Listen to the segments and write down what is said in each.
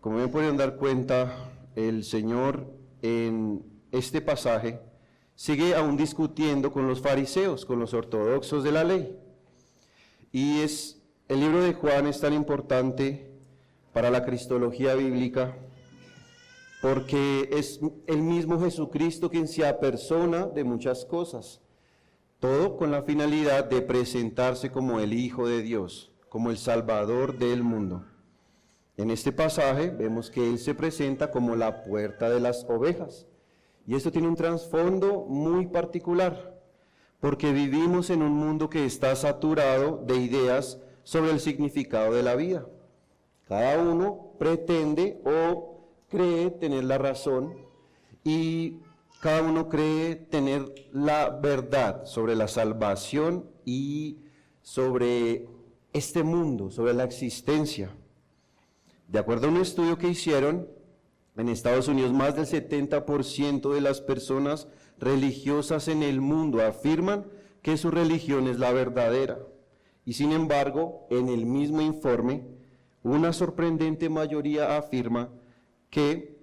Como me pueden dar cuenta, el Señor en este pasaje sigue aún discutiendo con los fariseos, con los ortodoxos de la ley. Y el libro de Juan es tan importante para la cristología bíblica porque es el mismo Jesucristo quien se apersona de muchas cosas, todo con la finalidad de presentarse como el Hijo de Dios, como el Salvador del mundo. En este pasaje vemos que Él se presenta como la puerta de las ovejas, y esto tiene un trasfondo muy particular, porque vivimos en un mundo que está saturado de ideas sobre el significado de la vida. Cada uno pretende o cree tener la razón y cada uno cree tener la verdad sobre la salvación y sobre este mundo, sobre la existencia. De acuerdo a un estudio que hicieron, en Estados Unidos más del 70% de las personas religiosas en el mundo afirman que su religión es la verdadera. Y sin embargo, en el mismo informe, una sorprendente mayoría afirma que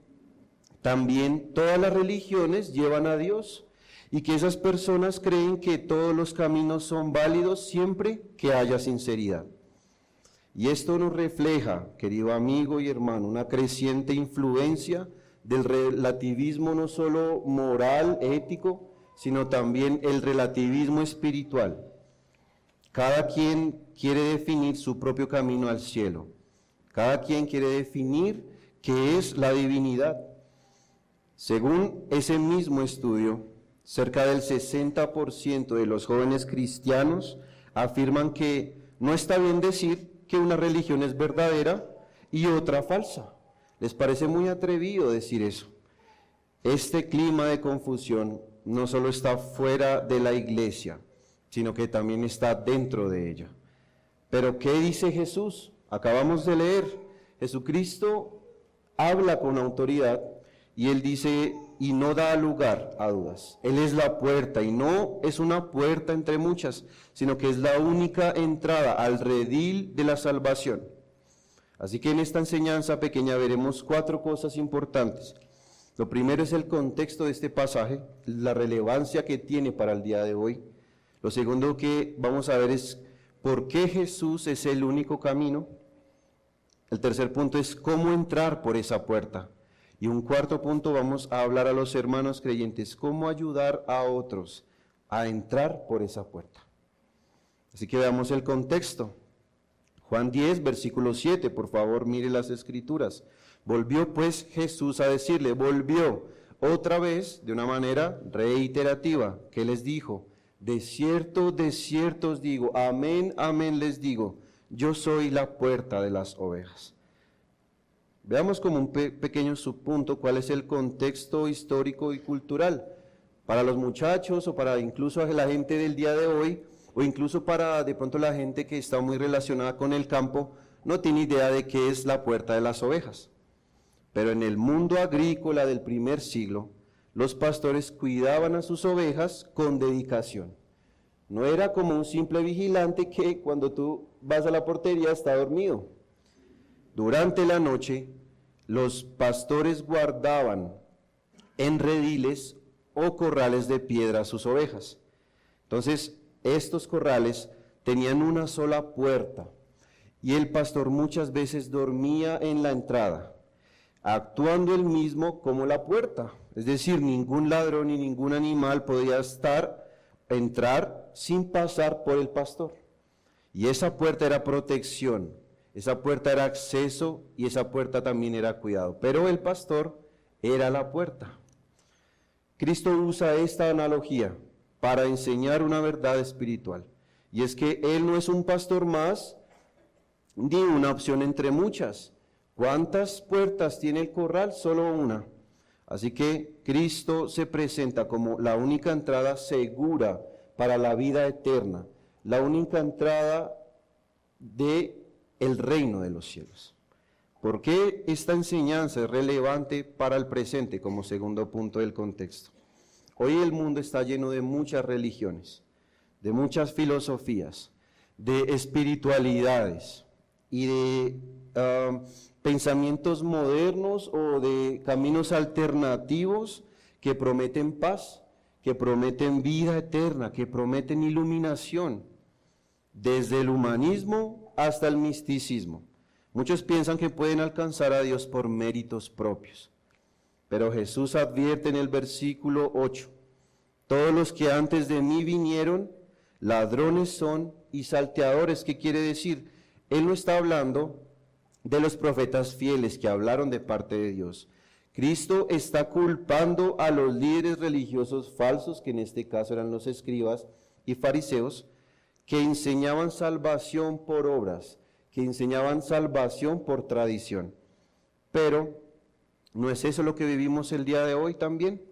también todas las religiones llevan a Dios y que esas personas creen que todos los caminos son válidos siempre que haya sinceridad. Y esto nos refleja, querido amigo y hermano, una creciente influencia del relativismo no solo moral, ético, sino también el relativismo espiritual. Cada quien quiere definir su propio camino al cielo. Cada quien quiere definir qué es la divinidad. Según ese mismo estudio, cerca del 60% de los jóvenes cristianos afirman que no está bien decir que una religión es verdadera y otra falsa. Les parece muy atrevido decir eso. Este clima de confusión no solo está fuera de la iglesia, sino que también está dentro de ella. Pero ¿qué dice Jesús? Acabamos de leer, Jesucristo habla con autoridad y Él dice, y no da lugar a dudas. Él es la puerta y no es una puerta entre muchas, sino que es la única entrada al redil de la salvación. Así que en esta enseñanza pequeña veremos 4 cosas importantes. Lo primero es el contexto de este pasaje, la relevancia que tiene para el día de hoy. Lo segundo que vamos a ver es por qué Jesús es el único camino. El tercer punto es cómo entrar por esa puerta. Y un cuarto punto, vamos a hablar a los hermanos creyentes, cómo ayudar a otros a entrar por esa puerta. Así que veamos el contexto. Juan 10, versículo 7, por favor, mire las escrituras. Volvió pues Jesús a decirle, volvió otra vez de una manera reiterativa, que les dijo, de cierto os digo, amén, amén les digo, yo soy la puerta de las ovejas. Veamos como un pequeño subpunto cuál es el contexto histórico y cultural para los muchachos o para incluso la gente del día de hoy o incluso para de pronto la gente que está muy relacionada con el campo, no tiene idea de qué es la puerta de las ovejas. Pero en el mundo agrícola del primer siglo, los pastores cuidaban a sus ovejas con dedicación. No era como un simple vigilante que cuando tú vas a la portería está dormido. Durante la noche, los pastores guardaban en rediles o corrales de piedra a sus ovejas. Entonces, estos corrales tenían una sola puerta y el pastor muchas veces dormía en la entrada, actuando él mismo como la puerta. Es decir, ningún ladrón ni ningún animal podía entrar sin pasar por el pastor. Y esa puerta era protección, esa puerta era acceso y esa puerta también era cuidado. Pero el pastor era la puerta. Cristo usa esta analogía para enseñar una verdad espiritual. Y es que Él no es un pastor más ni una opción entre muchas. ¿Cuántas puertas tiene el corral? Solo una. Así que Cristo se presenta como la única entrada segura para la vida eterna, la única entrada de el reino de los cielos. ¿Por qué esta enseñanza es relevante para el presente como segundo punto del contexto? Hoy el mundo está lleno de muchas religiones, de muchas filosofías, de espiritualidades y de pensamientos modernos o de caminos alternativos que prometen paz, que prometen vida eterna, que prometen iluminación, desde el humanismo hasta el misticismo. Muchos piensan que pueden alcanzar a Dios por méritos propios, pero Jesús advierte en el versículo 8, todos los que antes de mí vinieron, ladrones son y salteadores. ¿Qué quiere decir? Él no está hablando de los profetas fieles que hablaron de parte de Dios. Cristo está culpando a los líderes religiosos falsos, que en este caso eran los escribas y fariseos, que enseñaban salvación por obras, que enseñaban salvación por tradición. Pero, ¿no es eso lo que vivimos el día de hoy también?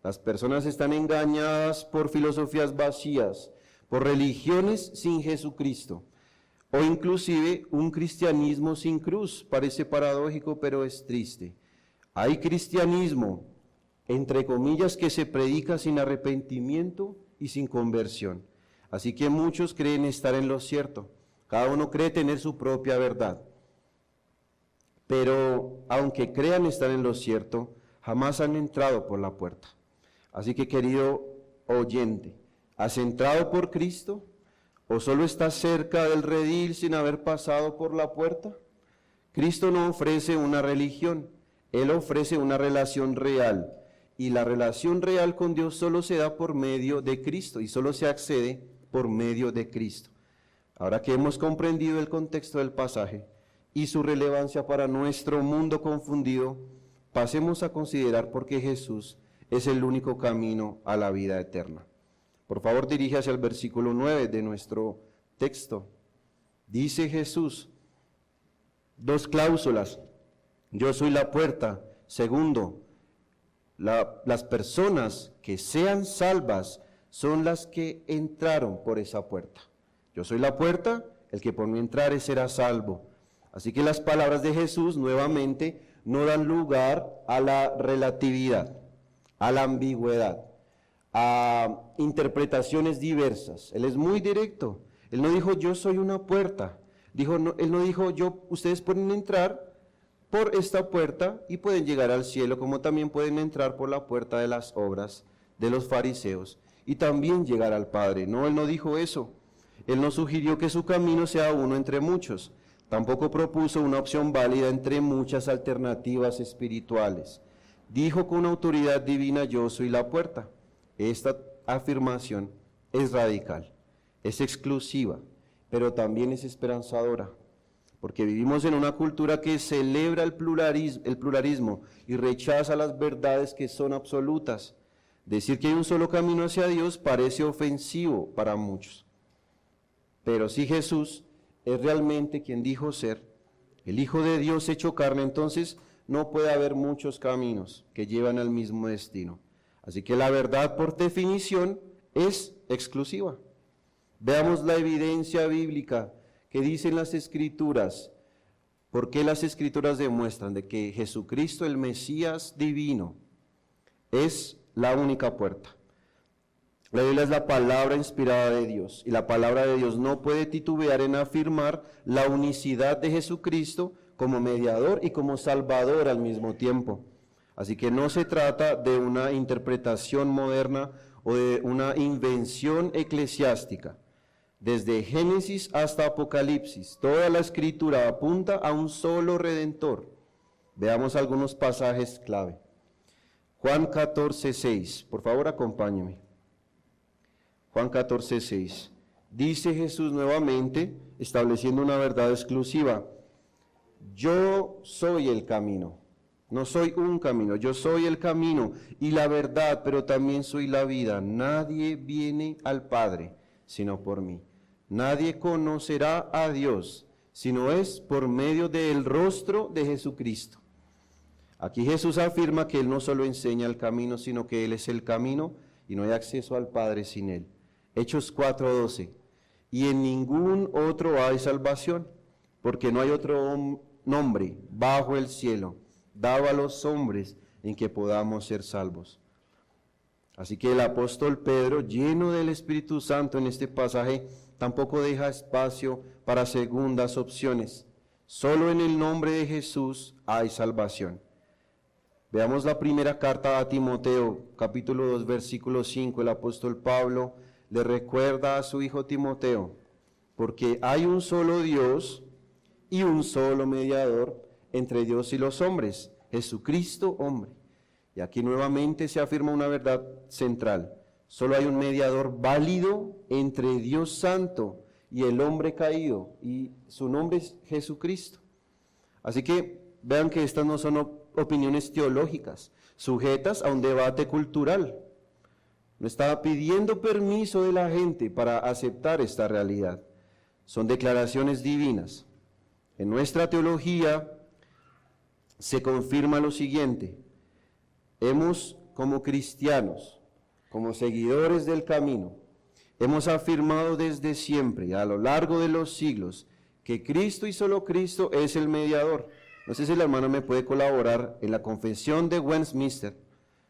Las personas están engañadas por filosofías vacías, por religiones sin Jesucristo, o inclusive un cristianismo sin cruz. Parece paradójico, pero es triste. Hay cristianismo, entre comillas, que se predica sin arrepentimiento y sin conversión. Así que muchos creen estar en lo cierto. Cada uno cree tener su propia verdad. Pero aunque crean estar en lo cierto, jamás han entrado por la puerta. Así que, querido oyente, ¿has entrado por Cristo? ¿O solo estás cerca del redil sin haber pasado por la puerta? Cristo no ofrece una religión, Él ofrece una relación real. Y la relación real con Dios solo se da por medio de Cristo y solo se accede por medio de Cristo. Ahora que hemos comprendido el contexto del pasaje y su relevancia para nuestro mundo confundido, pasemos a considerar por qué Jesús es el único camino a la vida eterna. Por favor, diríjase al versículo 9 de nuestro texto. Dice Jesús, dos cláusulas: yo soy la puerta. Segundo, las personas que sean salvas son las que entraron por esa puerta. Yo soy la puerta, el que por mí entrare será salvo. Así que las palabras de Jesús nuevamente no dan lugar a la relatividad, a la ambigüedad, a interpretaciones diversas. Él es muy directo. Él no dijo yo soy una puerta. Él no dijo ustedes pueden entrar por esta puerta y pueden llegar al cielo, como también pueden entrar por la puerta de las obras de los fariseos y también llegar al Padre. No, Él no dijo eso. Él no sugirió que su camino sea uno entre muchos. Tampoco propuso una opción válida entre muchas alternativas espirituales. Dijo con autoridad divina, yo soy la puerta. Esta afirmación es radical, es exclusiva, pero también es esperanzadora, porque vivimos en una cultura que celebra el pluralismo y rechaza las verdades que son absolutas. Decir que hay un solo camino hacia Dios parece ofensivo para muchos. Pero si Jesús es realmente quien dijo ser, el Hijo de Dios hecho carne, entonces no puede haber muchos caminos que llevan al mismo destino. Así que la verdad, por definición, es exclusiva. Veamos la evidencia bíblica que dicen las Escrituras. ¿Por qué las Escrituras demuestran de que Jesucristo, el Mesías divino, es la única puerta? La Biblia es la palabra inspirada de Dios, y la palabra de Dios no puede titubear en afirmar la unicidad de Jesucristo como mediador y como salvador al mismo tiempo. Así que no se trata de una interpretación moderna o de una invención eclesiástica. Desde Génesis hasta Apocalipsis, toda la Escritura apunta a un solo Redentor. Veamos algunos pasajes clave. Juan 14:6, por favor acompáñeme. Juan 14:6. Dice Jesús nuevamente, estableciendo una verdad exclusiva: yo soy el camino. No soy un camino, yo soy el camino y la verdad, pero también soy la vida. Nadie viene al Padre sino por mí. Nadie conocerá a Dios sino es por medio del rostro de Jesucristo. Aquí Jesús afirma que Él no solo enseña el camino, sino que Él es el camino y no hay acceso al Padre sin Él. Hechos 4:12. Y en ningún otro hay salvación, porque no hay otro nombre bajo el cielo dado a los hombres en que podamos ser salvos. Así que el apóstol Pedro, lleno del Espíritu Santo en este pasaje, tampoco deja espacio para segundas opciones, Solo en el nombre de Jesús hay salvación. Veamos la primera carta a Timoteo, capítulo 2, versículo 5. El apóstol Pablo le recuerda a su hijo Timoteo, porque hay un solo Dios y un solo mediador entre Dios y los hombres, Jesucristo hombre. Y aquí nuevamente se afirma una verdad central. Solo hay un mediador válido entre Dios Santo y el hombre caído, y su nombre es Jesucristo. Así que vean que estas no son opiniones teológicas, sujetas a un debate cultural. No está pidiendo permiso de la gente para aceptar esta realidad. Son declaraciones divinas. En nuestra teología se confirma lo siguiente: hemos, como cristianos, como seguidores del camino, hemos afirmado desde siempre, a lo largo de los siglos, que Cristo y solo Cristo es el mediador. No sé si la hermana me puede colaborar en la Confesión de Westminster,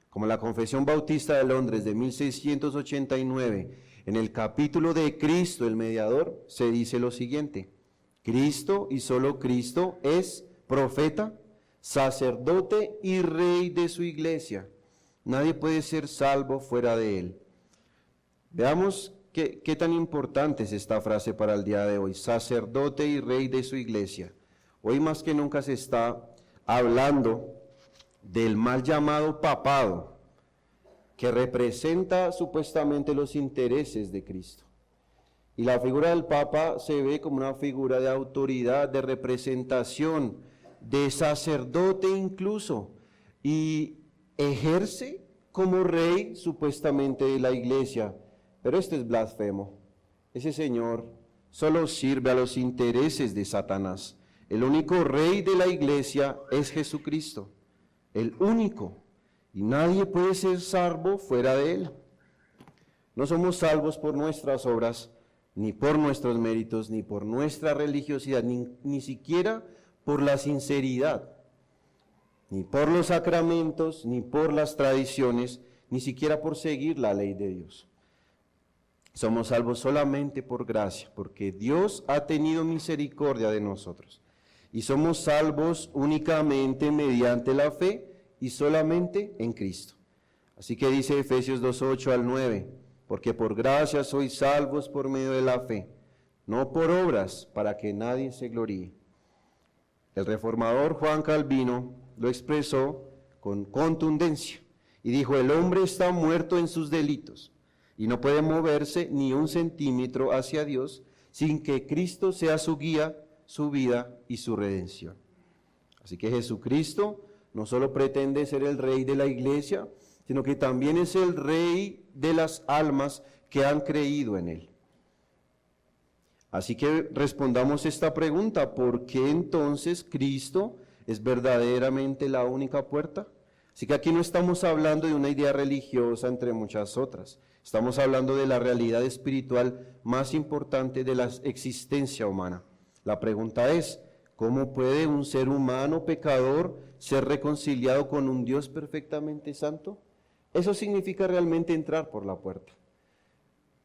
como la Confesión Bautista de Londres de 1689, en el capítulo de Cristo el mediador, se dice lo siguiente: Cristo y solo Cristo es profeta, sacerdote y rey de su iglesia. Nadie puede ser salvo fuera de él. Veamos qué tan importante es esta frase para el día de hoy: sacerdote y rey de su iglesia. Hoy más que nunca se está hablando del mal llamado papado, que representa supuestamente los intereses de Cristo. Y la figura del Papa se ve como una figura de autoridad, de representación, de sacerdote incluso, y ejerce como rey supuestamente de la iglesia. Pero esto es blasfemo. Ese señor solo sirve a los intereses de Satanás. El único rey de la iglesia es Jesucristo, el único, y nadie puede ser salvo fuera de él. No somos salvos por nuestras obras, ni por nuestros méritos, ni por nuestra religiosidad, ni siquiera por la sinceridad, ni por los sacramentos, ni por las tradiciones, ni siquiera por seguir la ley de Dios. Somos salvos solamente por gracia, porque Dios ha tenido misericordia de nosotros. Y somos salvos únicamente mediante la fe y solamente en Cristo. Así que dice Efesios 2:8 al 9, porque por gracia sois salvos por medio de la fe, no por obras, para que nadie se gloríe. El reformador Juan Calvino lo expresó con contundencia y dijo: el hombre está muerto en sus delitos y no puede moverse ni un centímetro hacia Dios sin que Cristo sea su guía, su vida y su redención. Así que Jesucristo no solo pretende ser el rey de la iglesia, sino que también es el rey de las almas que han creído en él. Así que respondamos esta pregunta: ¿por qué entonces Cristo es verdaderamente la única puerta? Así que aquí no estamos hablando de una idea religiosa entre muchas otras. Estamos hablando de la realidad espiritual más importante de la existencia humana. La pregunta es: ¿cómo puede un ser humano pecador ser reconciliado con un Dios perfectamente santo? Eso significa realmente entrar por la puerta.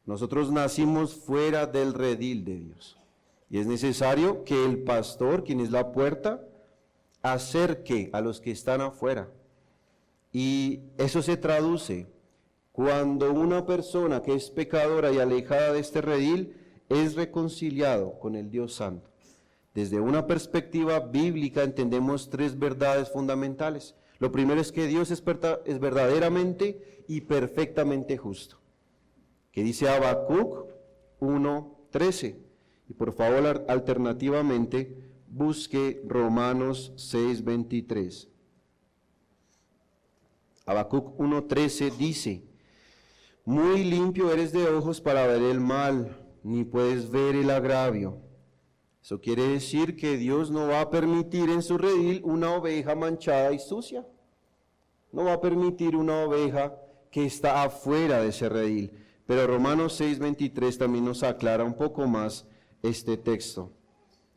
Nosotros nacimos fuera del redil de Dios. Y es necesario que el pastor, quien es la puerta, acerque a los que están afuera. Y eso se traduce cuando una persona que es pecadora y alejada de este redil es reconciliado con el Dios Santo. Desde una perspectiva bíblica entendemos tres verdades fundamentales. Lo primero es que Dios es verdaderamente y perfectamente justo, que dice Habacuc 1:13. Y por favor, alternativamente, busque Romanos 6:23. Habacuc 1:13 dice: muy limpio eres de ojos para ver el mal, ni puedes ver el agravio. Eso quiere decir que Dios no va a permitir en su redil una oveja manchada y sucia. No va a permitir una oveja que está afuera de ese redil. Pero Romanos 6:23 también nos aclara un poco más este texto.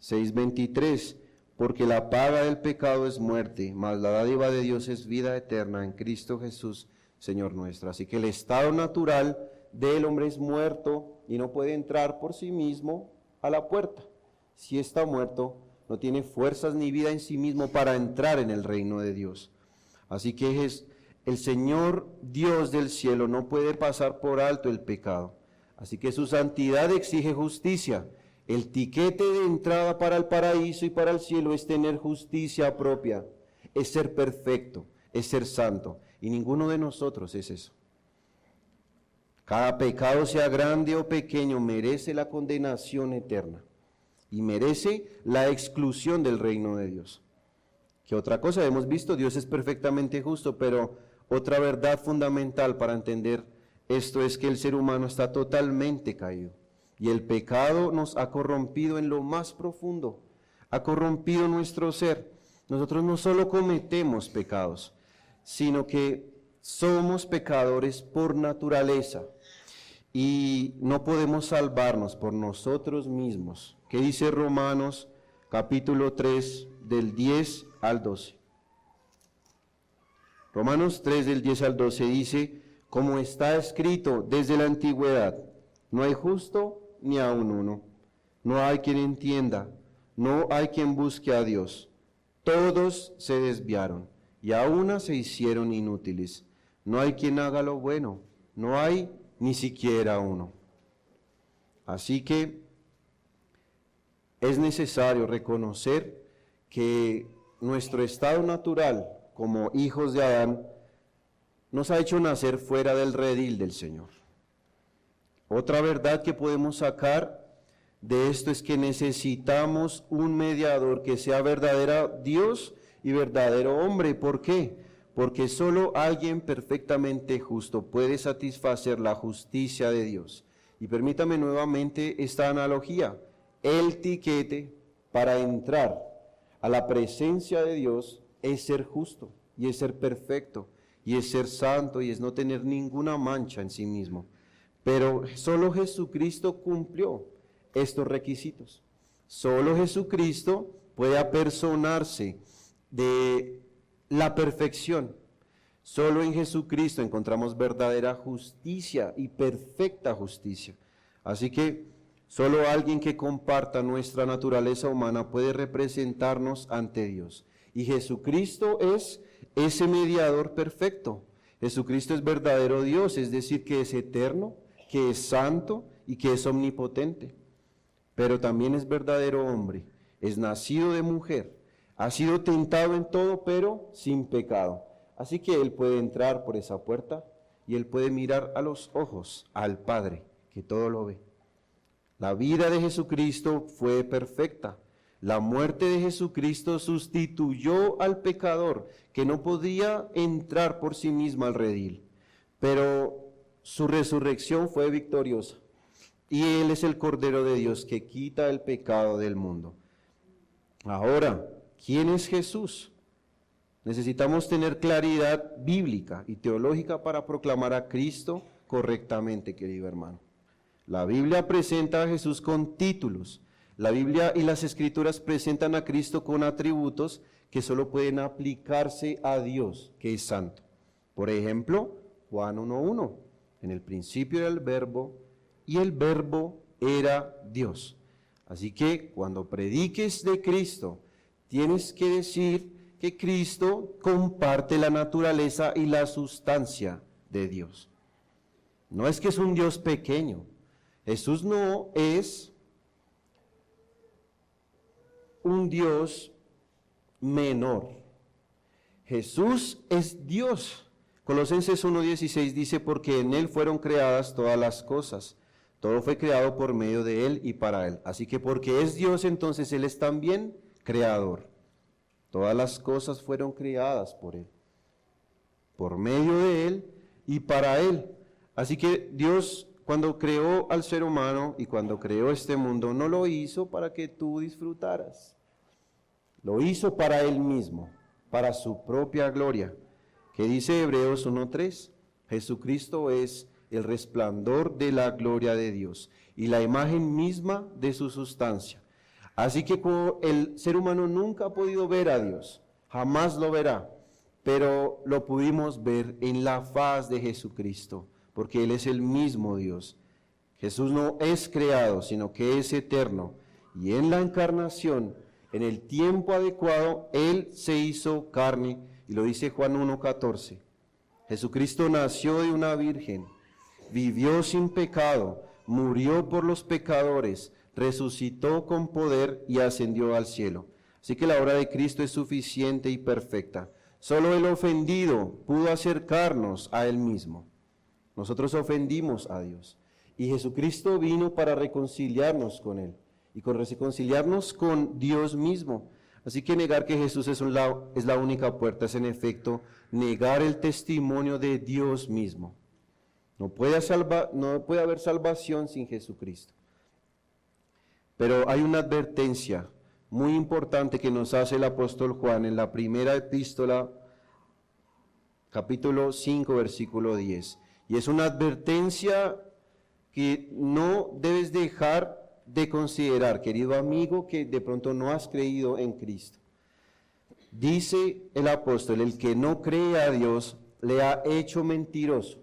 6:23, porque la paga del pecado es muerte, mas la dádiva de Dios es vida eterna en Cristo Jesús, Señor nuestro. Así que el estado natural del hombre es muerto y no puede entrar por sí mismo a la puerta. Si está muerto, no tiene fuerzas ni vida en sí mismo para entrar en el reino de Dios. Así que el Señor Dios del cielo no puede pasar por alto el pecado. Así que su santidad exige justicia. El tiquete de entrada para el paraíso y para el cielo es tener justicia propia, es ser perfecto, es ser santo. Y ninguno de nosotros es eso. Cada pecado, sea grande o pequeño, merece la condenación eterna y merece la exclusión del reino de Dios. ¿Qué otra cosa hemos visto? Dios es perfectamente justo, pero otra verdad fundamental para entender esto es que el ser humano está totalmente caído y el pecado nos ha corrompido en lo más profundo, ha corrompido nuestro ser. Nosotros no solo cometemos pecados, sino que somos pecadores por naturaleza y no podemos salvarnos por nosotros mismos. ¿Qué dice Romanos capítulo 3 del 10 al 12? Romanos 3 del 10 al 12 dice: como está escrito desde la antigüedad, no hay justo ni aun uno, no hay quien entienda, no hay quien busque a Dios. Todos se desviaron y a una se hicieron inútiles. No hay quien haga lo bueno, no hay ni siquiera uno. Así que es necesario reconocer que nuestro estado natural como hijos de Adán nos ha hecho nacer fuera del redil del Señor. Otra verdad que podemos sacar de esto es que necesitamos un mediador que sea verdadero Dios y verdadero hombre. ¿Por qué? Porque solo alguien perfectamente justo puede satisfacer la justicia de Dios. Y permítame nuevamente esta analogía. El tiquete para entrar a la presencia de Dios es ser justo y es ser perfecto y es ser santo y es no tener ninguna mancha en sí mismo. Pero solo Jesucristo cumplió estos requisitos. Solo Jesucristo puede apersonarse de la perfección. Solo en Jesucristo encontramos verdadera justicia y perfecta justicia. Así que solo alguien que comparta nuestra naturaleza humana puede representarnos ante Dios. Y Jesucristo es ese mediador perfecto. Jesucristo es verdadero Dios, es decir, que es eterno, que es santo y que es omnipotente. Pero también es verdadero hombre, es nacido de mujer, ha sido tentado en todo, pero sin pecado. Así que Él puede entrar por esa puerta y Él puede mirar a los ojos al Padre, que todo lo ve. La vida de Jesucristo fue perfecta. La muerte de Jesucristo sustituyó al pecador, que no podía entrar por sí mismo al redil. Pero su resurrección fue victoriosa. Y Él es el Cordero de Dios que quita el pecado del mundo. Ahora, ¿quién es Jesús? Necesitamos tener claridad bíblica y teológica para proclamar a Cristo correctamente, querido hermano. La Biblia presenta a Jesús con títulos. La Biblia y las Escrituras presentan a Cristo con atributos que solo pueden aplicarse a Dios, que es santo. Por ejemplo, Juan 1:1, en el principio era el Verbo, y el Verbo era Dios. Así que cuando prediques de Cristo, tienes que decir que Cristo comparte la naturaleza y la sustancia de Dios. No es que es un Dios pequeño. Jesús no es un Dios menor. Jesús es Dios. Colosenses 1:16 dice: porque en Él fueron creadas todas las cosas. Todo fue creado por medio de Él y para Él. Así que porque es Dios, entonces Él es también creador. Todas las cosas fueron creadas por Él, por medio de Él y para Él. Así que Dios, cuando creó al ser humano y cuando creó este mundo, no lo hizo para que tú disfrutaras. Lo hizo para Él mismo, para su propia gloria. Que dice Hebreos 1:3, Jesucristo es el resplandor de la gloria de Dios y la imagen misma de su sustancia. Así que el ser humano nunca ha podido ver a Dios, jamás lo verá, pero lo pudimos ver en la faz de Jesucristo, porque Él es el mismo Dios. Jesús no es creado, sino que es eterno, y en la encarnación En el tiempo adecuado, Él se hizo carne, y lo dice Juan 1:14. Jesucristo nació de una virgen, vivió sin pecado, murió por los pecadores, resucitó con poder y ascendió al cielo. Así que la obra de Cristo es suficiente y perfecta. Solo el ofendido pudo acercarnos a Él mismo. Nosotros ofendimos a Dios. Y Jesucristo vino para reconciliarnos con Él y reconciliarnos con Dios mismo. Así que negar que Jesús es la única puerta es en efecto negar el testimonio de Dios mismo. No puede haber salvación sin Jesucristo. Pero hay una advertencia muy importante que nos hace el apóstol Juan en la primera epístola, capítulo 5, versículo 10. Y es una advertencia que no debes dejar de considerar, querido amigo, que de pronto no has creído en Cristo. Dice el apóstol, el que no cree a Dios le ha hecho mentiroso,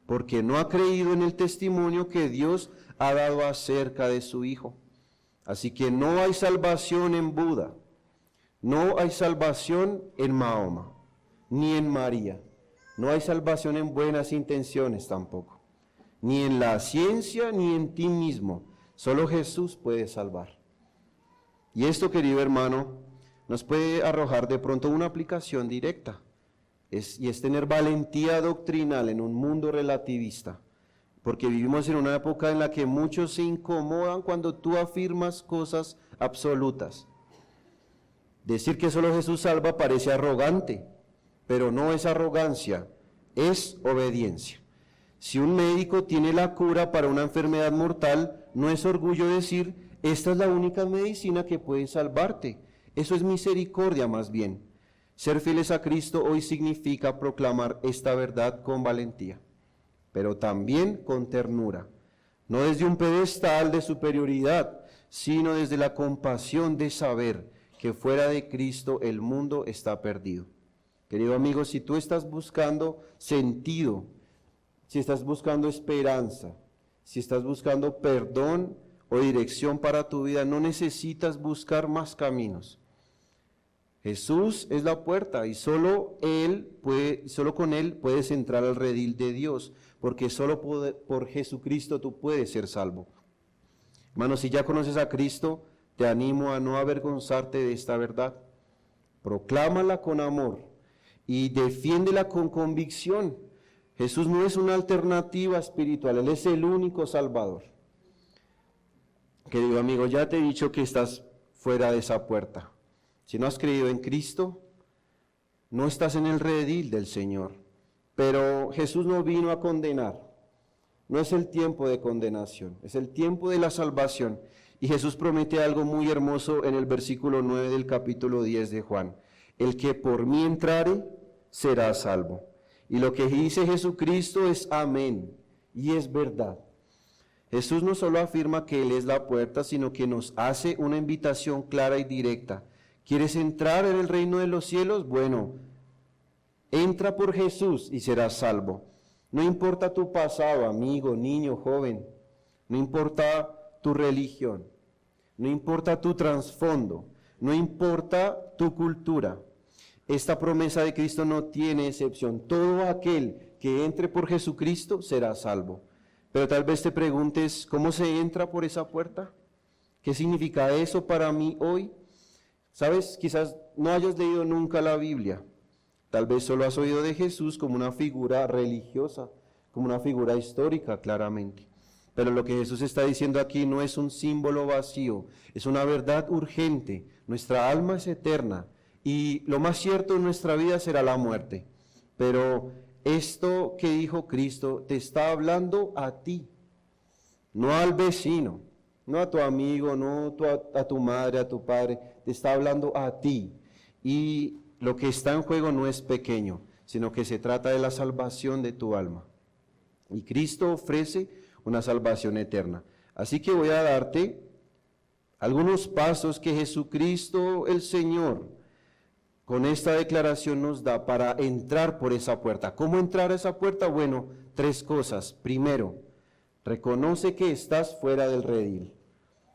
porque no ha creído en el testimonio que Dios ha dado acerca de su Hijo. Así que no hay salvación en Buda, no hay salvación en Mahoma, ni en María, no hay salvación en buenas intenciones tampoco, ni en la ciencia, ni en ti mismo. Solo Jesús puede salvar. Y esto, querido hermano, nos puede arrojar de pronto una aplicación directa, y es tener valentía doctrinal en un mundo relativista, porque vivimos en una época en la que muchos se incomodan cuando tú afirmas cosas absolutas. Decir que solo Jesús salva parece arrogante, pero no es arrogancia, es obediencia. Si un médico tiene la cura para una enfermedad mortal, no es orgullo decir, esta es la única medicina que puede salvarte. Eso es misericordia más bien. Ser fieles a Cristo hoy significa proclamar esta verdad con valentía, pero también con ternura, no desde un pedestal de superioridad, sino desde la compasión de saber que fuera de Cristo el mundo está perdido. Querido amigo, si tú estás buscando sentido, si estás buscando esperanza, si estás buscando perdón o dirección para tu vida, no necesitas buscar más caminos. Jesús es la puerta y solo con Él puedes entrar al redil de Dios, porque solo por Jesucristo tú puedes ser salvo. Hermano, si ya conoces a Cristo, te animo a no avergonzarte de esta verdad. Proclámala con amor y defiéndela con convicción. Jesús no es una alternativa espiritual, Él es el único Salvador. Querido amigo, ya te he dicho que estás fuera de esa puerta. Si no has creído en Cristo, no estás en el redil del Señor. Pero Jesús no vino a condenar. No es el tiempo de condenación, es el tiempo de la salvación. Y Jesús promete algo muy hermoso en el versículo 9 del capítulo 10 de Juan. El que por mí entrare, será salvo. Y lo que dice Jesucristo es amén, y es verdad. Jesús no solo afirma que Él es la puerta, sino que nos hace una invitación clara y directa. ¿Quieres entrar en el reino de los cielos? Bueno, entra por Jesús y serás salvo. No importa tu pasado, amigo, niño, joven. No importa tu religión. No importa tu trasfondo. No importa tu cultura. Esta promesa de Cristo no tiene excepción. Todo aquel que entre por Jesucristo será salvo. Pero tal vez te preguntes, ¿cómo se entra por esa puerta? ¿Qué significa eso para mí hoy? ¿Sabes? Quizás no hayas leído nunca la Biblia. Tal vez solo has oído de Jesús como una figura religiosa, como una figura histórica, claramente. Pero lo que Jesús está diciendo aquí no es un símbolo vacío, es una verdad urgente. Nuestra alma es eterna y lo más cierto en nuestra vida será la muerte. Pero esto que dijo Cristo te está hablando a ti, no al vecino, no a tu amigo, no a tu madre, a tu padre, te está hablando a ti. Y lo que está en juego no es pequeño, sino que se trata de la salvación de tu alma. Y Cristo ofrece una salvación eterna. Así que voy a darte algunos pasos que Jesucristo, el Señor, con esta declaración nos da para entrar por esa puerta. ¿Cómo entrar a esa puerta? Bueno, 3 cosas. Primero, reconoce que estás fuera del redil.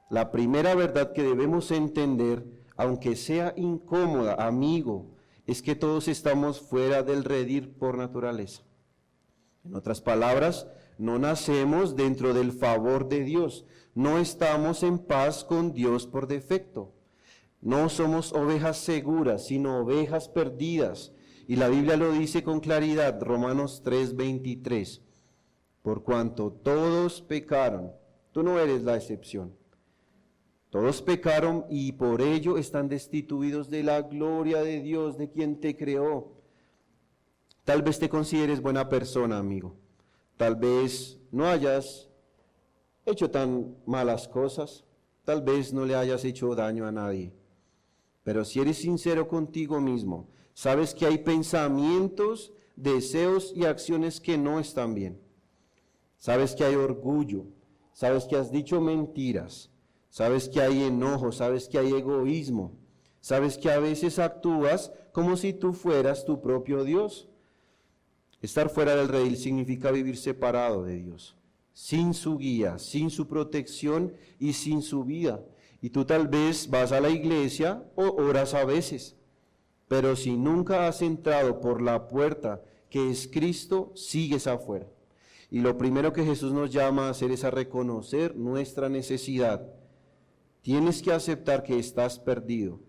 La primera verdad que debemos entender aunque sea incómoda, amigo, es que todos estamos fuera del redil por naturaleza. En otras palabras, no nacemos dentro del favor de Dios, no estamos en paz con Dios por defecto. No somos ovejas seguras, sino ovejas perdidas. Y la Biblia lo dice con claridad, Romanos 3:23. Por cuanto todos pecaron, tú no eres la excepción. Todos pecaron y por ello están destituidos de la gloria de Dios, de quien te creó. Tal vez te consideres buena persona, amigo. Tal vez no hayas hecho tan malas cosas. Tal vez no le hayas hecho daño a nadie. Pero si eres sincero contigo mismo, sabes que hay pensamientos, deseos y acciones que no están bien. Sabes que hay orgullo, sabes que has dicho mentiras, sabes que hay enojo, sabes que hay egoísmo, sabes que a veces actúas como si tú fueras tu propio Dios. Estar fuera del redil significa vivir separado de Dios, sin su guía, sin su protección y sin su vida. Y tú tal vez vas a la iglesia o oras a veces, pero si nunca has entrado por la puerta que es Cristo, sigues afuera. Y lo primero que Jesús nos llama a hacer es a reconocer nuestra necesidad. Tienes que aceptar que estás perdido,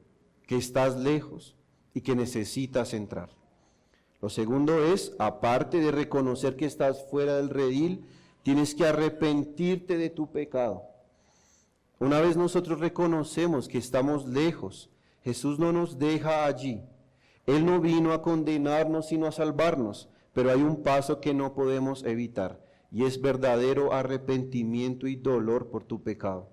que estás lejos y que necesitas entrar. Lo segundo es, aparte de reconocer que estás fuera del redil, tienes que arrepentirte de tu pecado. Una vez nosotros reconocemos que estamos lejos, Jesús no nos deja allí. Él no vino a condenarnos sino a salvarnos, pero hay un paso que no podemos evitar, y es verdadero arrepentimiento y dolor por tu pecado.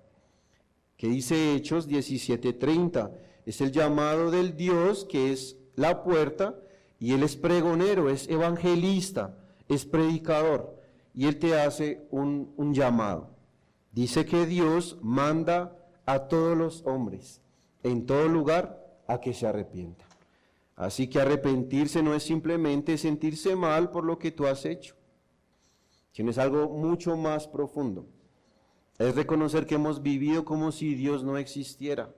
¿Qué dice Hechos 17:30? Es el llamado del Dios que es la puerta, y Él es pregonero, es evangelista, es predicador, y Él te hace un llamado. Dice que Dios manda a todos los hombres, en todo lugar, a que se arrepientan. Así que arrepentirse no es simplemente sentirse mal por lo que tú has hecho, sino es algo mucho más profundo. Es reconocer que hemos vivido como si Dios no existiera.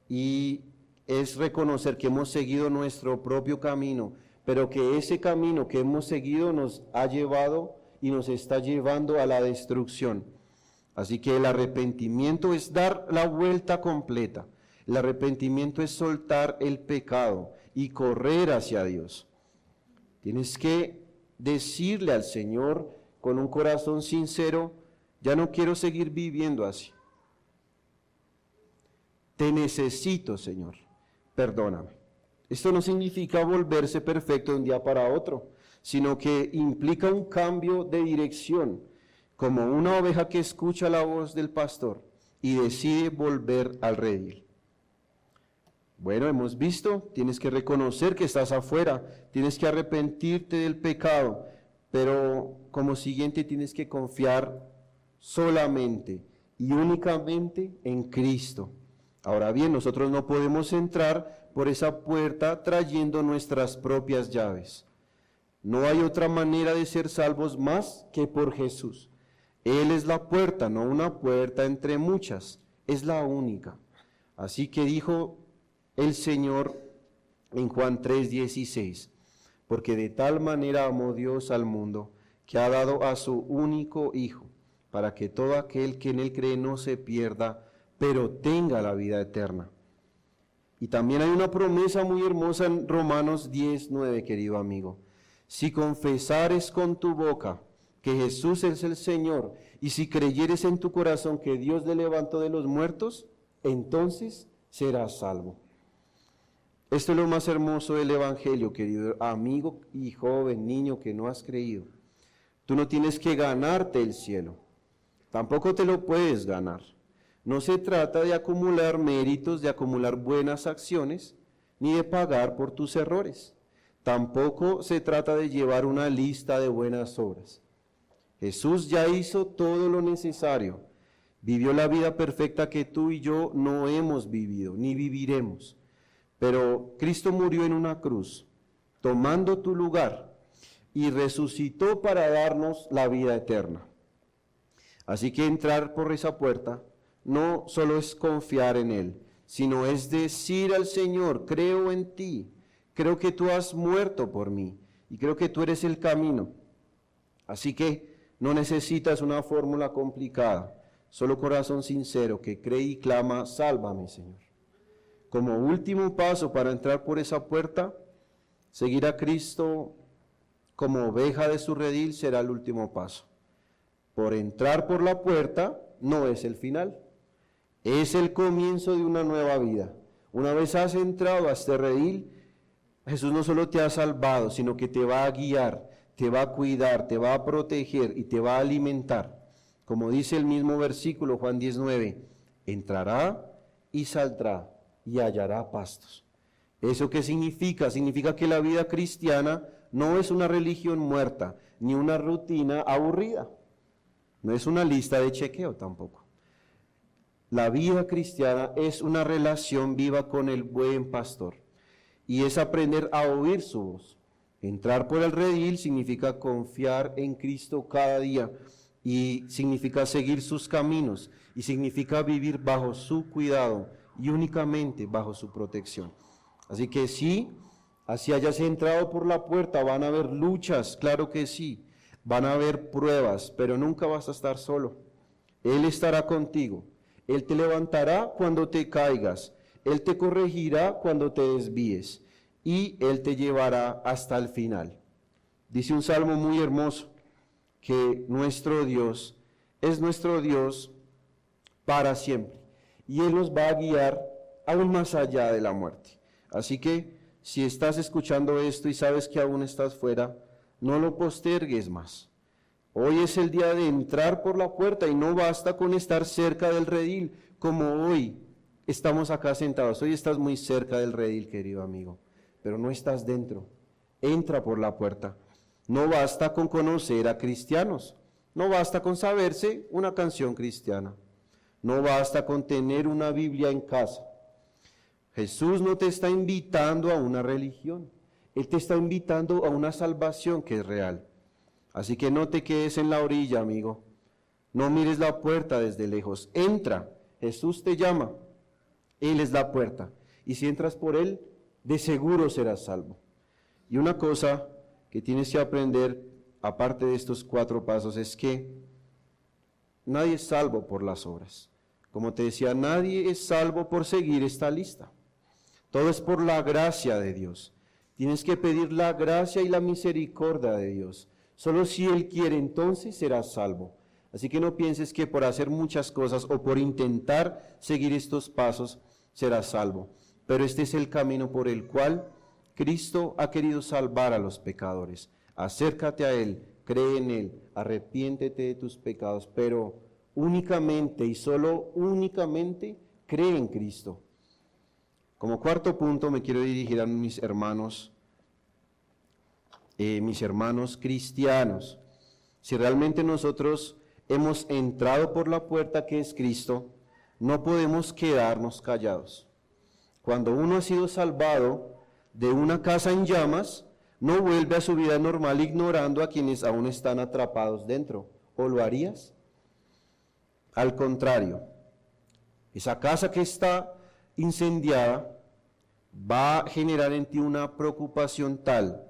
Y es reconocer que hemos seguido nuestro propio camino, pero que ese camino que hemos seguido nos ha llevado y nos está llevando a la destrucción. Así que el arrepentimiento es dar la vuelta completa. El arrepentimiento es soltar el pecado y correr hacia Dios. Tienes que decirle al Señor con un corazón sincero, ya no quiero seguir viviendo así. Te necesito, Señor, perdóname. Esto no significa volverse perfecto de un día para otro, sino que implica un cambio de dirección, como una oveja que escucha la voz del pastor y decide volver al redil. Bueno, hemos visto, tienes que reconocer que estás afuera, tienes que arrepentirte del pecado, pero como siguiente tienes que confiar solamente y únicamente en Cristo. Ahora bien, nosotros no podemos entrar por esa puerta trayendo nuestras propias llaves. No hay otra manera de ser salvos más que por Jesús. Él es la puerta, no una puerta entre muchas, es la única. Así que dijo el Señor en Juan 3:16, porque de tal manera amó Dios al mundo, que ha dado a su único Hijo, para que todo aquel que en Él cree no se pierda, pero tenga la vida eterna. Y también hay una promesa muy hermosa en Romanos 10:9, querido amigo. Si confesares con tu boca que Jesús es el Señor, y si creyeres en tu corazón que Dios le levantó de los muertos, entonces serás salvo. Esto es lo más hermoso del Evangelio, querido amigo y joven, niño que no has creído. Tú no tienes que ganarte el cielo, tampoco te lo puedes ganar. No se trata de acumular méritos, de acumular buenas acciones, ni de pagar por tus errores. Tampoco se trata de llevar una lista de buenas obras. Jesús ya hizo todo lo necesario. Vivió la vida perfecta que tú y yo no hemos vivido, ni viviremos. Pero Cristo murió en una cruz, tomando tu lugar, y resucitó para darnos la vida eterna. Así que entrar por esa puerta no solo es confiar en Él, sino es decir al Señor, creo en ti, creo que tú has muerto por mí y creo que tú eres el camino. Así que no necesitas una fórmula complicada, solo corazón sincero que cree y clama, sálvame, Señor. Como último paso para entrar por esa puerta, seguir a Cristo como oveja de su redil será el último paso. Por entrar por la puerta no es el final, es el comienzo de una nueva vida. Una vez has entrado a este redil, Jesús no solo te ha salvado, sino que te va a guiar, te va a cuidar, te va a proteger y te va a alimentar. Como dice el mismo versículo, Juan 19, entrará y saldrá y hallará pastos. ¿Eso qué significa? Significa que la vida cristiana no es una religión muerta, ni una rutina aburrida. No es una lista de chequeo tampoco. La vida cristiana es una relación viva con el buen pastor. Y es aprender a oír su voz. Entrar por el redil significa confiar en Cristo cada día. Y significa seguir sus caminos. Y significa vivir bajo su cuidado y únicamente bajo su protección. Así que sí, así hayas entrado por la puerta, van a haber luchas, claro que sí. Van a haber pruebas, pero nunca vas a estar solo. Él estará contigo. Él te levantará cuando te caigas. Él te corregirá cuando te desvíes. Y Él te llevará hasta el final. Dice un salmo muy hermoso que nuestro Dios es nuestro Dios para siempre. Y Él nos va a guiar aún más allá de la muerte. Así que si estás escuchando esto y sabes que aún estás fuera, no lo postergues más. Hoy es el día de entrar por la puerta y no basta con estar cerca del redil, como hoy estamos acá sentados. Hoy estás muy cerca del redil, querido amigo, pero no estás dentro. Entra por la puerta. No basta con conocer a cristianos. No basta con saberse una canción cristiana. No basta con tener una Biblia en casa. Jesús no te está invitando a una religión. Él te está invitando a una salvación que es real. Así que no te quedes en la orilla, amigo. No mires la puerta desde lejos. Entra. Jesús te llama. Él es la puerta. Y si entras por Él, de seguro serás salvo. Y una cosa que tienes que aprender, aparte de estos 4 pasos, es que nadie es salvo por las obras. Como te decía, nadie es salvo por seguir esta lista. Todo es por la gracia de Dios. Tienes que pedir la gracia y la misericordia de Dios. Solo si Él quiere, entonces serás salvo. Así que no pienses que por hacer muchas cosas o por intentar seguir estos pasos serás salvo. Pero este es el camino por el cual Cristo ha querido salvar a los pecadores. Acércate a Él, cree en Él, arrepiéntete de tus pecados, pero únicamente y solo únicamente cree en Cristo. Como 4.º punto me quiero dirigir a mis hermanos cristianos. Si realmente nosotros hemos entrado por la puerta que es Cristo, no podemos quedarnos callados. Cuando uno ha sido salvado de una casa en llamas, no vuelve a su vida normal ignorando a quienes aún están atrapados dentro. ¿O lo harías? Al contrario, esa casa que está incendiada va a generar en ti una preocupación tal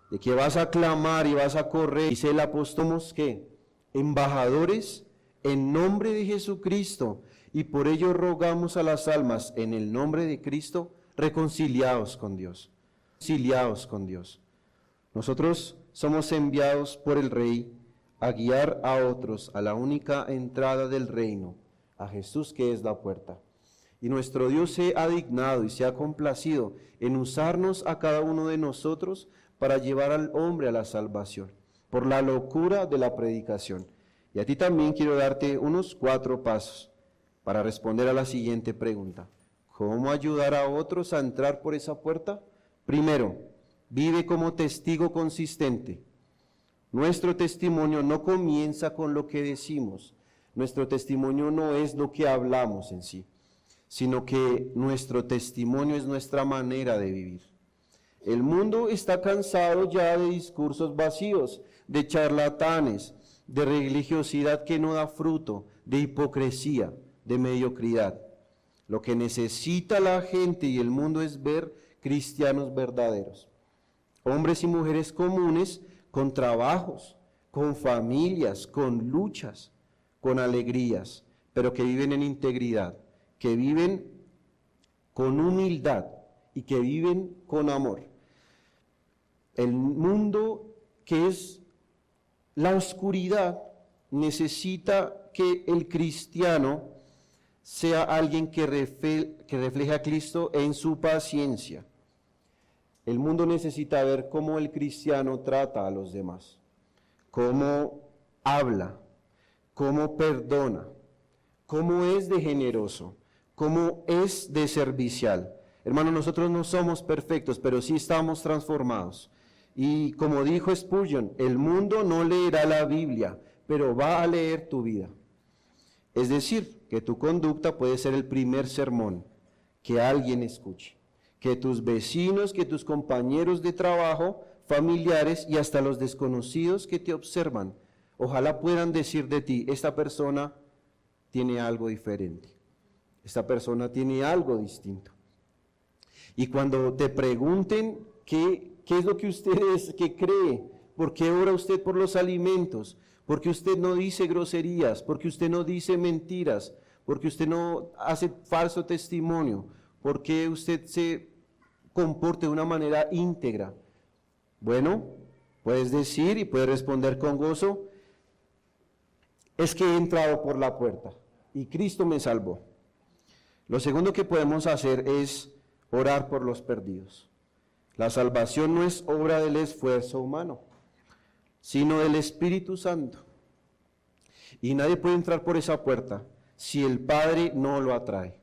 de que vas a clamar y vas a correr. Dice el apóstol que embajadores en nombre de Jesucristo, y por ello rogamos a las almas en el nombre de Cristo, reconciliados con Dios. Reconciliados con Dios. Nosotros somos enviados por el Rey a guiar a otros a la única entrada del reino, a Jesús que es la puerta. Y nuestro Dios se ha dignado y se ha complacido en usarnos a cada uno de nosotros para llevar al hombre a la salvación, por la locura de la predicación. Y a ti también quiero darte unos 4 pasos para responder a la siguiente pregunta. ¿Cómo ayudar a otros a entrar por esa puerta? Primero, vive como testigo consistente. Nuestro testimonio no comienza con lo que decimos. Nuestro testimonio no es lo que hablamos en sí, sino que nuestro testimonio es nuestra manera de vivir. El mundo está cansado ya de discursos vacíos, de charlatanes, de religiosidad que no da fruto, de hipocresía, de mediocridad. Lo que necesita la gente y el mundo es ver cristianos verdaderos. Hombres y mujeres comunes con trabajos, con familias, con luchas, con alegrías, pero que viven en integridad, que viven con humildad y que viven con amor. El mundo que es la oscuridad necesita que el cristiano sea alguien que refleje a Cristo en su paciencia. El mundo necesita ver cómo el cristiano trata a los demás, cómo habla, cómo perdona, cómo es de generoso, cómo es de servicial. Hermanos, nosotros no somos perfectos, pero sí estamos transformados. Y como dijo Spurgeon, el mundo no leerá la Biblia, pero va a leer tu vida. Es decir, que tu conducta puede ser el primer sermón que alguien escuche. Que tus vecinos, que tus compañeros de trabajo, familiares y hasta los desconocidos que te observan, ojalá puedan decir de ti, esta persona tiene algo diferente, esta persona tiene algo distinto. Y cuando te pregunten qué es lo que usted es, qué cree, por qué ora usted por los alimentos, porque usted no dice groserías, porque usted no dice mentiras, porque usted no hace falso testimonio, porque usted se comporte de una manera íntegra. Bueno, puedes decir y puedes responder con gozo, es que he entrado por la puerta y Cristo me salvó. Lo segundo que podemos hacer es orar por los perdidos. La salvación no es obra del esfuerzo humano, sino del Espíritu Santo. Y nadie puede entrar por esa puerta si el Padre no lo atrae.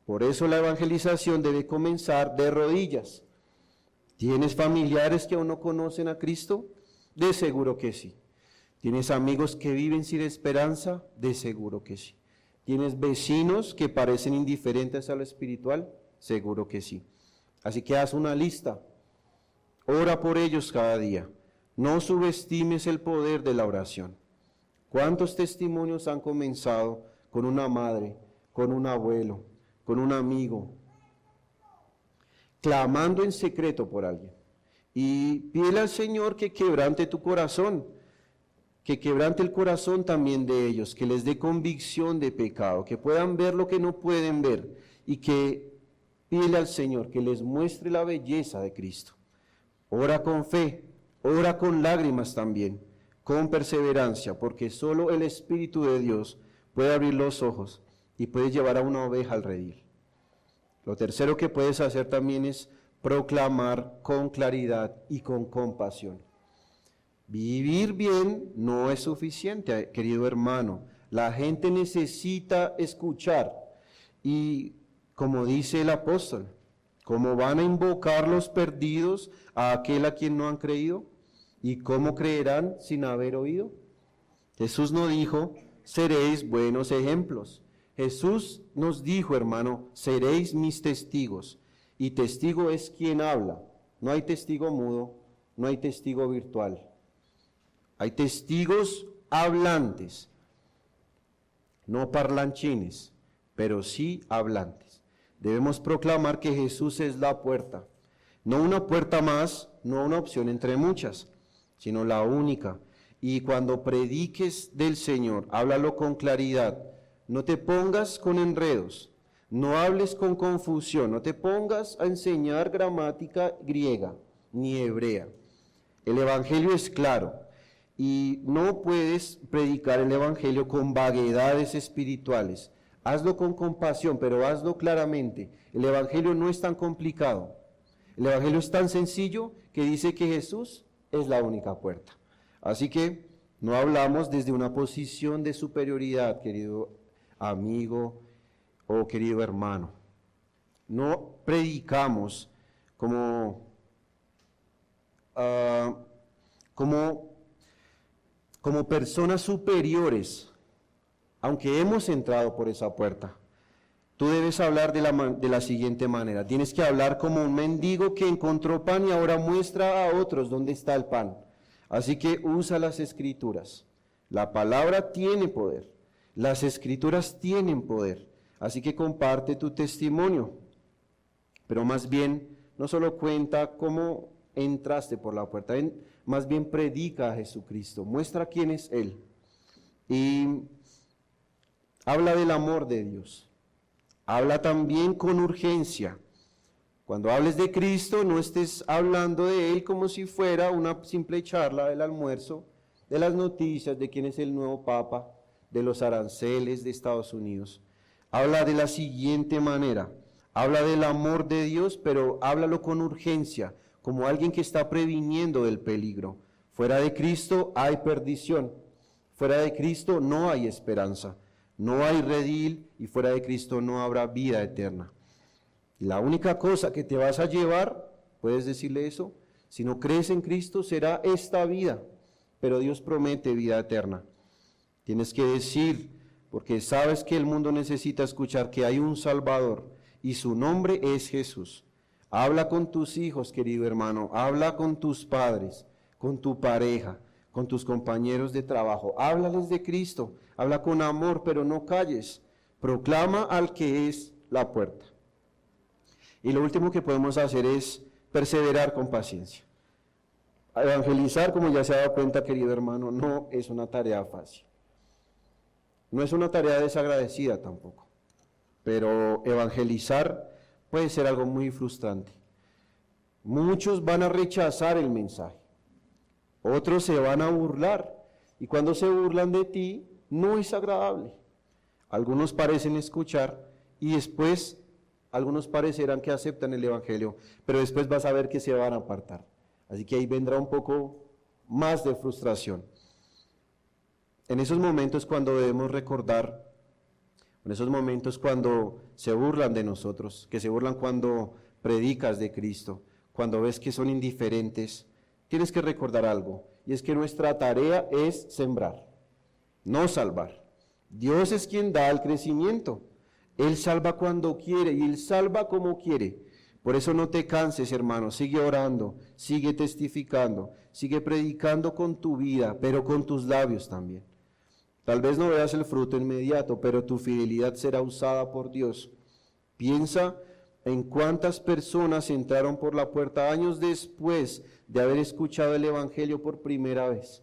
Por eso la evangelización debe comenzar de rodillas. ¿Tienes familiares que aún no conocen a Cristo? De seguro que sí. ¿Tienes amigos que viven sin esperanza? De seguro que sí. ¿Tienes vecinos que parecen indiferentes a lo espiritual? Seguro que sí. Así que haz una lista. Ora por ellos cada día. No subestimes el poder de la oración. ¿Cuántos testimonios han comenzado con una madre, con un abuelo, con un amigo, clamando en secreto por alguien? Y pídele al Señor que quebrante tu corazón, que quebrante el corazón también de ellos, que les dé convicción de pecado, que puedan ver lo que no pueden ver, y que pídele al Señor que les muestre la belleza de Cristo. Ora con fe, ora con lágrimas también, con perseverancia, porque solo el Espíritu de Dios puede abrir los ojos y puede llevar a una oveja al redil. Lo tercero que puedes hacer también es proclamar con claridad y con compasión. Vivir bien no es suficiente, querido hermano. La gente necesita escuchar. Y como dice el apóstol, ¿cómo van a invocar los perdidos a aquel a quien no han creído? ¿Y cómo creerán sin haber oído? Jesús no dijo, seréis buenos ejemplos. Jesús nos dijo, hermano, seréis mis testigos. Y testigo es quien habla. No hay testigo mudo, no hay testigo virtual. Hay testigos hablantes, no parlanchines, pero sí hablantes. Debemos proclamar que Jesús es la puerta. No una puerta más, no una opción entre muchas, sino la única. Y cuando prediques del Señor, háblalo con claridad. No te pongas con enredos, no hables con confusión, no te pongas a enseñar gramática griega ni hebrea. El Evangelio es claro y no puedes predicar el Evangelio con vaguedades espirituales. Hazlo con compasión, pero hazlo claramente. El Evangelio no es tan complicado. El Evangelio es tan sencillo que dice que Jesús es la única puerta. Así que no hablamos desde una posición de superioridad, querido amigo o querido hermano. No predicamos como personas superiores, aunque hemos entrado por esa puerta. Tú debes hablar de la siguiente manera. Tienes que hablar como un mendigo que encontró pan y ahora muestra a otros dónde está el pan. Así que usa las Escrituras. La palabra tiene poder. Las Escrituras tienen poder. Así que comparte tu testimonio, pero más bien no solo cuenta cómo entraste por la puerta, más bien predica a Jesucristo, muestra quién es Él y habla del amor de Dios. Habla también con urgencia. Cuando hables de Cristo, no estés hablando de Él como si fuera una simple charla del almuerzo, de las noticias, de quién es el nuevo Papa, de los aranceles de Estados Unidos. Habla de la siguiente manera, habla del amor de Dios, pero háblalo con urgencia, como alguien que está previniendo del peligro. Fuera de Cristo hay perdición, fuera de Cristo no hay esperanza, no hay redil y fuera de Cristo no habrá vida eterna. La única cosa que te vas a llevar, puedes decirle eso, si no crees en Cristo será esta vida, pero Dios promete vida eterna. Tienes que decir, porque sabes que el mundo necesita escuchar que hay un Salvador y su nombre es Jesús. Habla con tus hijos, querido hermano, habla con tus padres, con tu pareja, con tus compañeros de trabajo. Háblales de Cristo, habla con amor, pero no calles. Proclama al que es la puerta. Y lo último que podemos hacer es perseverar con paciencia. Evangelizar, como ya se ha dado cuenta, querido hermano, no es una tarea fácil. No es una tarea desagradecida tampoco, pero evangelizar puede ser algo muy frustrante. Muchos van a rechazar el mensaje, otros se van a burlar, y cuando se burlan de ti, no es agradable. Algunos parecen escuchar y después algunos parecerán que aceptan el evangelio, pero después vas a ver que se van a apartar. Así que ahí vendrá un poco más de frustración. En esos momentos cuando debemos recordar, en esos momentos cuando se burlan de nosotros, que se burlan cuando predicas de Cristo, cuando ves que son indiferentes, tienes que recordar algo, y es que nuestra tarea es sembrar, no salvar. Dios es quien da el crecimiento. Él salva cuando quiere y Él salva como quiere. Por eso no te canses, hermano, sigue orando, sigue testificando, sigue predicando con tu vida, pero con tus labios también. Tal vez no veas el fruto inmediato, pero tu fidelidad será usada por Dios. Piensa en cuántas personas entraron por la puerta años después de haber escuchado el Evangelio por primera vez.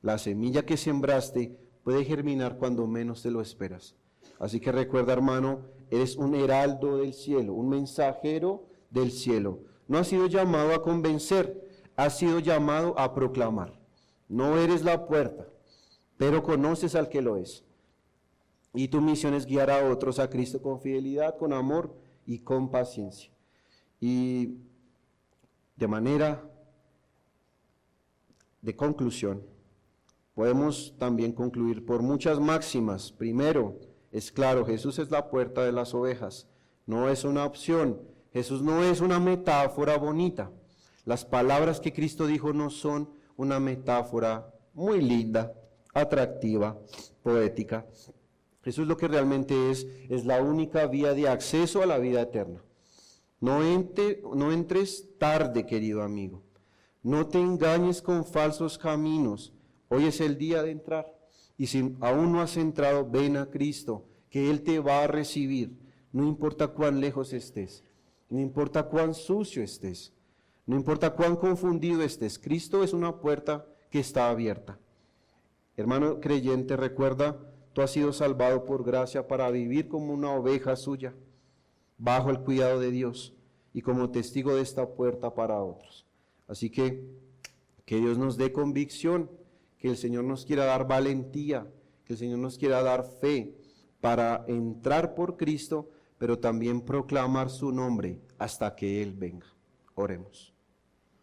La semilla que sembraste puede germinar cuando menos te lo esperas. Así que recuerda, hermano, eres un heraldo del cielo, un mensajero del cielo. No has sido llamado a convencer, has sido llamado a proclamar. No eres la puerta, pero conoces al que lo es. Y tu misión es guiar a otros a Cristo con fidelidad, con amor y con paciencia. Y de manera de conclusión, podemos también concluir por muchas máximas. Primero, es claro, Jesús es la puerta de las ovejas, no es una opción. Jesús no es una metáfora bonita. Las palabras que Cristo dijo no son una metáfora muy linda, atractiva, poética. Jesús lo que realmente es la única vía de acceso a la vida eterna. No entres tarde, querido amigo. No te engañes con falsos caminos. Hoy es el día de entrar. Y si aún no has entrado, ven a Cristo, que Él te va a recibir. No importa cuán lejos estés, no importa cuán sucio estés, no importa cuán confundido estés. Cristo es una puerta que está abierta. Hermano creyente, recuerda, tú has sido salvado por gracia para vivir como una oveja suya, bajo el cuidado de Dios y como testigo de esta puerta para otros. Así que Dios nos dé convicción, que el Señor nos quiera dar valentía, que el Señor nos quiera dar fe para entrar por Cristo, pero también proclamar su nombre hasta que Él venga. Oremos.